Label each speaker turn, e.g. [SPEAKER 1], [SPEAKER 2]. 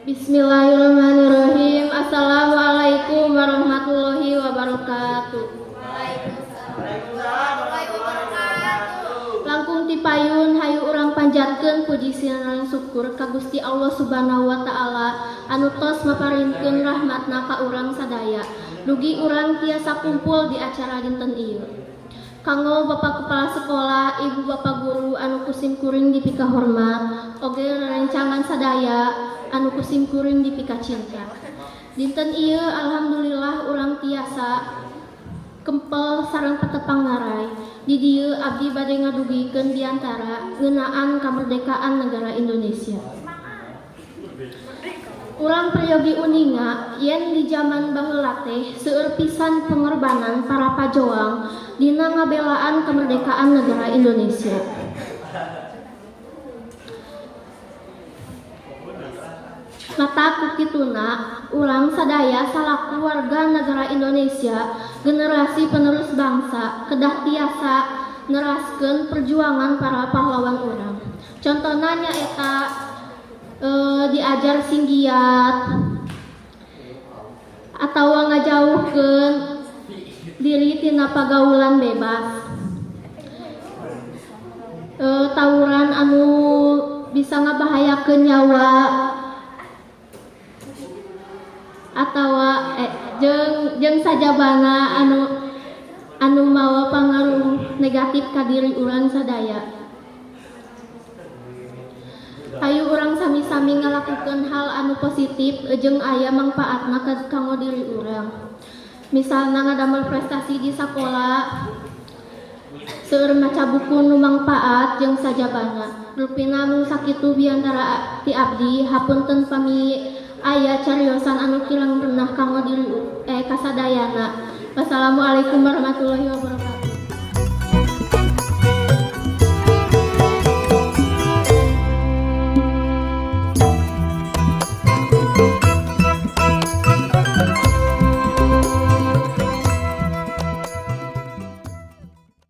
[SPEAKER 1] Bismillahirrahmanirrahim. Assalamualaikum warahmatullahi wabarakatuh. Langkung ti payun hayu urang panjatkeun puji sareng syukur ka Gusti Allah Subhanahu wa taala anu tos maparinkeun rahmatna ka urang sadaya. Dugi urang tiasa kumpul di acara dinten ieu. Kanggo Bapak Kepala Sekolah, Ibu Bapak Guru anu kusim kuring dipika hormat, oge rerencangan sadaya anu kusim kuring dipika cinta. Dinten ieu alhamdulillah urang tiasa kempel sareng patepang ngarai. Di dieu abdi bade ngadugikeun diantara ngeunaan kamerdekaan negara Indonesia. Urang prayogi uninga yen di zaman baheula teh seueur pisan pengorbanan para pajoang dina ngabelaan kemerdekaan negara Indonesia. Mata kukituna urang sadaya salaku warga negara Indonesia generasi penerus bangsa kedah tiasa neraskeun perjuangan para pahlawan urang. Contohna nyaeta diajar singgiat atawa ngajauhkeun diri tina pagaulan bebas, tawuran anu bisa ngabahayakeun nyawa atawa jeung sajabana anu mawa pangaruh negatif ka diri urang sadaya. Hayu urang sami-sami ngalakukeun hal anu positif jeung aya mangpaatna kanggo diri urang. Misalna ngadamel prestasi di sakola, seueur maca buku nu mangpaat jeung sajabana. Rupina mun sakitu biantara ti abdi hapunten pami aya cariosan anu kirang renah kanggo diri kasadayana. Wassalamualaikum warahmatullahi wabarakatuh.